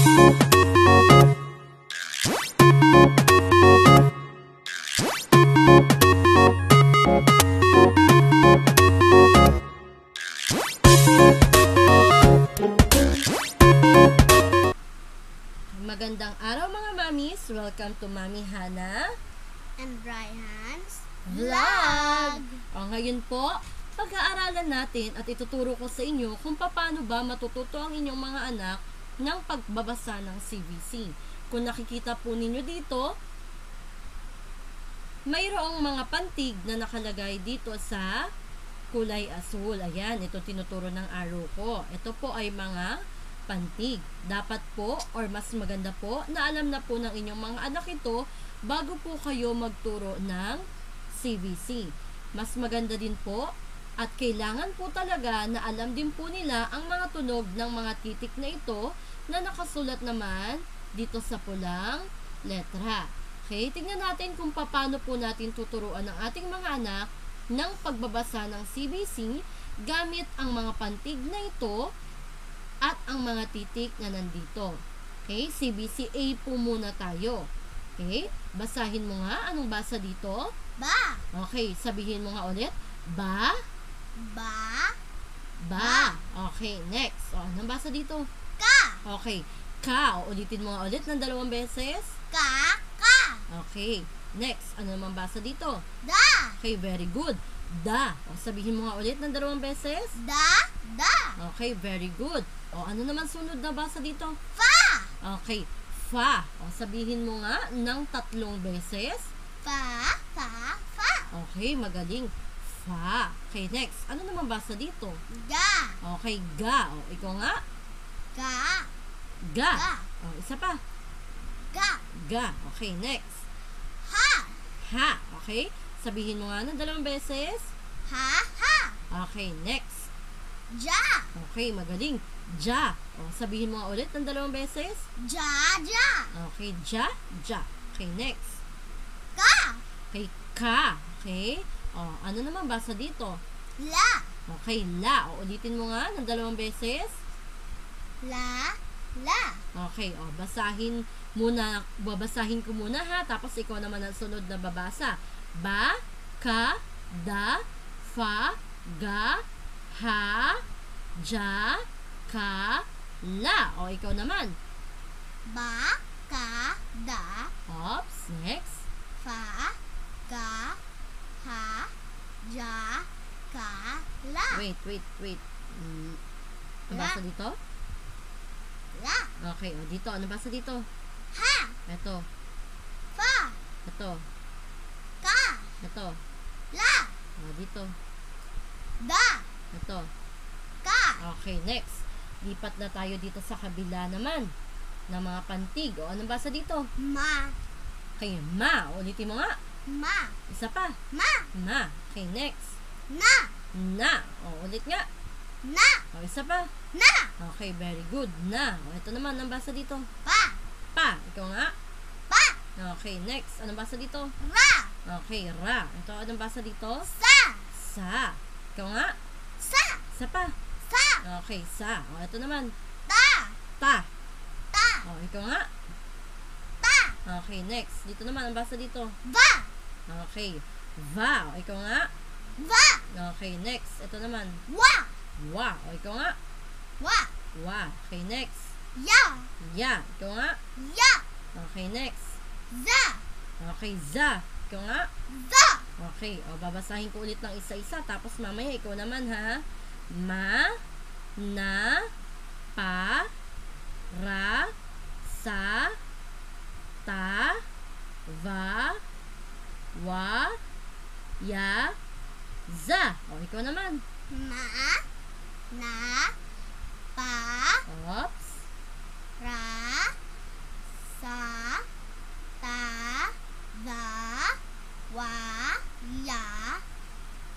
Magandang araw mga mamis! Welcome to Mami Hana and Brian's Vlog! Ngayon po, pag-aaralan natin at ituturo ko sa inyo kung paano ba matututo ang inyong mga anak ng pagbabasa ng CBC. Kung nakikita po ninyo dito, mayroong mga pantig na nakalagay dito sa kulay asul. Ayan, ito tinuturo ng arrow ko. Ito po ay mga pantig. Dapat po, or mas maganda po, na alam na po ng inyong mga anak ito bago po kayo magturo ng CBC. Mas maganda din po at kailangan po talaga na alam din po nila ang mga tunog ng mga titik na ito na nakasulat naman dito sa pulang letra. Okay, tingnan natin kung paano po natin tuturuan ng ating mga anak ng pagbabasa ng CBC gamit ang mga pantig na ito at ang mga titik na nandito. Okay, CBC A po muna tayo. Okay, basahin mo nga. Anong basa dito? Ba. Okay, sabihin mo nga ulit. Ba. Ba. Ba. Okay, next. Anong basa dito? Ka. Okay, ka. Ulitin mo nga ulit ng 2 beses. Ka. Ka. Okay, next. Ano naman basa dito? Da. Okay, very good. Da. Sabihin mo nga ulit ng 2 beses. Da. Da. Okay, very good. Ano naman sunod na basa dito? Fa. Okay, fa. Sabihin mo nga ng 3 beses. Fa. Fa. Fa. Okay, magaling. Fa. Okay, next. Ano naman basa dito? Ga. Okay, ga. Ikaw nga. Ga. Ga. Ga. Isa pa. Ga. Ga. Okay, next. Ha. Ha. Okay, sabihin mo nga ng 2 beses. Ha. Ha. Okay, next. Ja. Okay, magaling. Ja. Sabihin mo nga ulit ng 2 beses. Ja. Ja. Okay, ja. Ja. Okay, next. Ka. Okay, ka. Okay. Ano naman basa dito? La. Okay, la. Ulitin mo nga ng 2 beses. La. La. Okay, babasahin ko muna ha, tapos ikaw naman ang sunod na babasa. Ba, ka, da, fa, ga, ha, ja, ka, la. Ikaw naman. Ba. Ka. Da. Oops, next. Fa. Ga. Ha. Ja. Ka. La. Wait. Ano La. basa dito? La. Okay, dito. Ano basa dito? Ha. Ito. Fa. Ito. Ka. Ito. La. Dito. Da. Ito. Ka. Okay, next. Lipat na tayo dito sa kabila naman ng mga pantig. Anong basa dito? Ma. Okay, ma. Ulitin mo nga. Ma. Isa pa. Ma. Ma. Okay, next. Na. Na. Ulit nga. Na. Isa pa. Na. Okay, very good. Na. Ito naman. Anong basa dito? Pa. Pa. Ikaw nga. Pa. Okay, next. Anong basa dito? Ra. Okay, ra. Ito, anong basa dito? Sa. Sa. Ikaw nga. Sa. Isa pa. Sa. Okay, sa. Ito naman. Ta. Ta. Ta. Ikaw nga. Ta. Okay, next. Dito naman, ang basa dito. Va. Okay. Va. Ikaw nga. Va. Okay, next. Ito naman. Wa. Wa. Ikaw nga. Wa. Wa. Okay, next. Ya. Ya. Ikaw nga. Ya. Okay, next. Za. Okay, za. Ikaw nga. Za. Okay, babasahin ko ulit ng isa-isa. Tapos mamaya, ikaw naman ha. Ma. Na. Pa. Ra. Sa. Ta. Va. Wa. Ya. Za. Ikaw naman. Ma. Na. Pa. Oops. Ra. Sa. Ta. Va. Wa. Ya.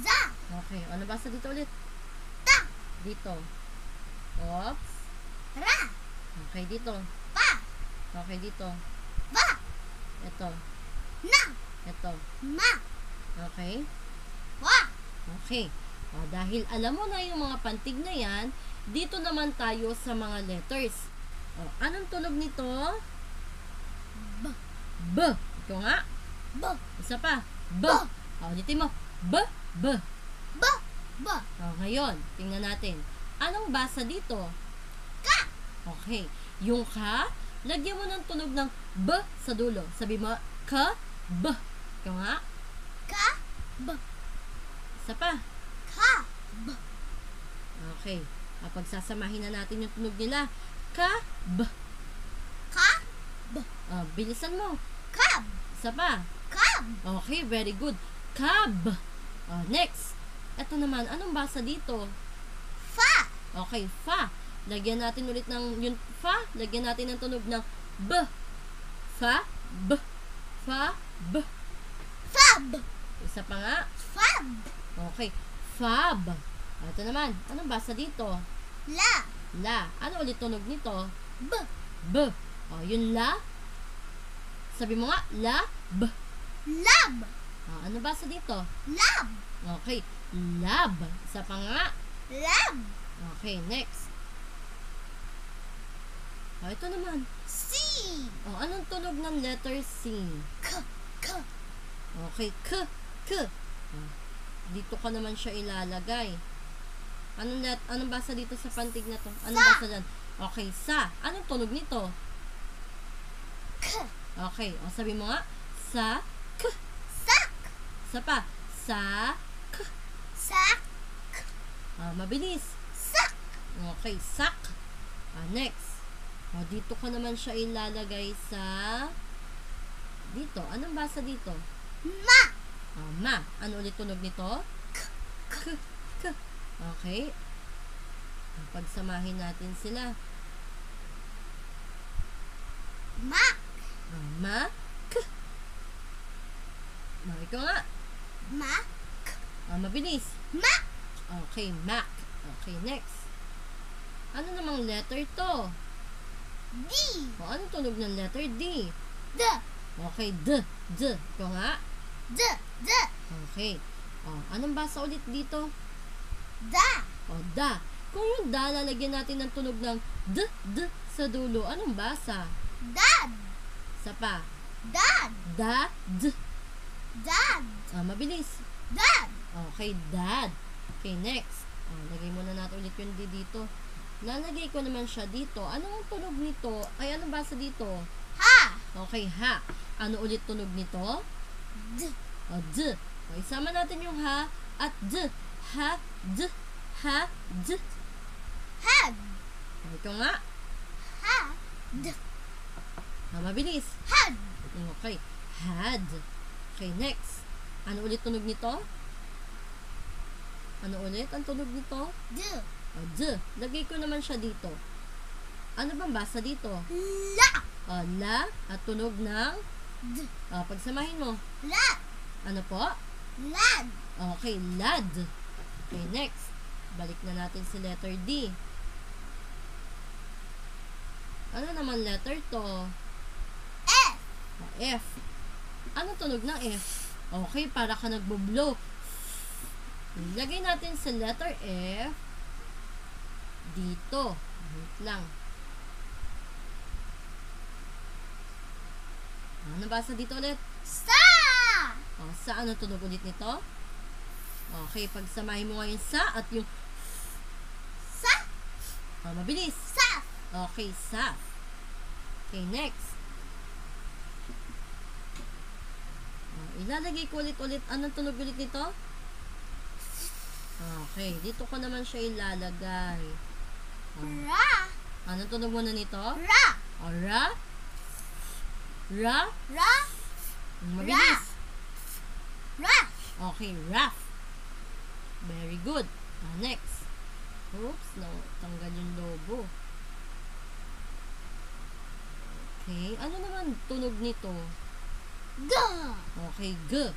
Za. Okay, ano basa dito ulit? Ta. Dito. Oops. Ra. Okay, dito. Pa. Okay, dito. Va. Ito. Na. Ito. Ma. Okay? Wa. Okay. Dahil alam mo na yung mga pantig na yan, dito naman tayo sa mga letters. Oh, anong tunog nito? B. B. Ikaw nga. B. Isa pa. B. B. Oh, ulitin mo. B. B. B. B. Oh, ngayon, tingnan natin. Anong basa dito? Ka. Okay. Yung ka, lagyan mo ng tunog ng B sa dulo. Sabi mo, ka, B. Ikaw nga. Ka. B. Isa pa. Ka. B. Okay. Pagsasamahin na natin yung tunog nila. Ka, B. Ka. B. Bilisan mo. Cab. Isa pa. Cab. Okay, very good. Cab. Next. Ito naman, anong basa dito? Fa. Okay, fa. Lagyan natin ulit ng yung fa. Lagyan natin ng tunog ng B. Fa, B. Fa, B. Fab. Isa pa nga. Fab. Okay, fab. Ito naman, anong basa dito? La. La. Ano ulit tunog nito? B. B. Yung la. Sabi mo nga, la, B. Lab. Ano basa dito? Lab. Okay, lab. Isa pa nga. Lab. Okay, next. Ito naman. C. Anong tunog ng letter C? K. K. Okay, k, k. Dito ka naman siya ilalagay. Anong basa dito sa pantig na to? Anong Sa. basa dyan? Okay, sa. Anong tunog nito? K. Okay, sabi mo nga, sa, k. Sak. Sa pa, sa, k. Sak. Mabilis. Sak. Okay, sak. Next. Dito ka naman siya ilalagay sa dito. Anong basa dito? Ma. Ma. Ano ulit tunog nito? K. K. Okay. Pagsamahin natin sila. Ma. Ma. K. Ikaw nga. Ma. Mabilis. Ma. Okay, Mac. Okay, next. Ano namang letter to? D. Anong tunog ng letter D? D. Okay, D. D. Ikaw nga. D. D. Okay. Anong basa ulit dito? Da. Da. Kung yung da, lalagyan natin ng tunog ng D, D sa dulo. Anong basa? Dad. Sa pa. Dad. Da, D. Dad. Mabilis. Dad. Okay, dad. Okay, next. Lagay muna natin ulit yung D dito. Lalagay ko naman siya dito. Ano ang tunog nito? Ay, anong basa dito? Ha. Okay, ha. Ano ulit tunog nito? D. D. Isama natin yung ha at D. Ha, D. Ha, D. Had. Ito nga. Ha. D. Mabilis. Had. Okay. Had. Okay, next. Ano ulit tunog nito? Ano ulit ang tunog nito? D. D. Lagay ko naman siya dito. Ano bang basa dito? La. La at tunog ng D. pagsamahin mo. La. Ano po? Lad. Okay, lad. Okay, next. Balik na natin si letter D. Ano naman letter to? F. F. Ano tunog ng F? Okay, para ka nagbo-blow. Lagay natin sa letter F dito. Wait lang. Ano basa dito ulit? Sa. Sa ano tunog ulit nito? Okay, pagsamahin mo ngayon sa at yung Sa. mabilis. Sa. Okay, sa. Okay, next. Ilalagay ko ulit. Anong tunog ulit nito? Okay, dito ko naman siya ilalagay. Ra. Anong tunog muna nito? Ra. Ra? Ra? Ra. Mabilis. Ra. Okay, rough. Very good. Next. Oops, tanggal yung logo. Okay, ano naman tunog nito? G. Okay, G.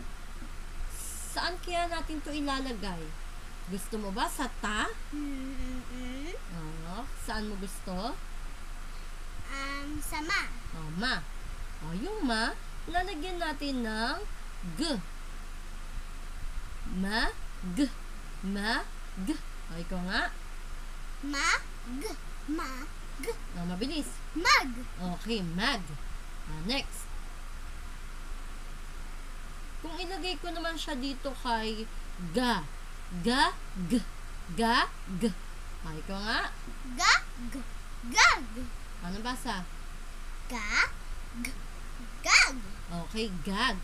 Saan kaya natin to ilalagay? Gusto mo ba sa ta? Saan mo gusto? Sama. Ma. Yung ma, lalagyan natin ng G. Ma, G. Ma, G. Ikaw nga. Ma. G. Ma. Mabilis. Mag. Okay, mag. Next. Kung ilagay ko naman siya dito kay ga. Ga, g. Ga, g. Ikaw nga. Gag. Gag. Ano basa? Gag. Gag. Okay, gag.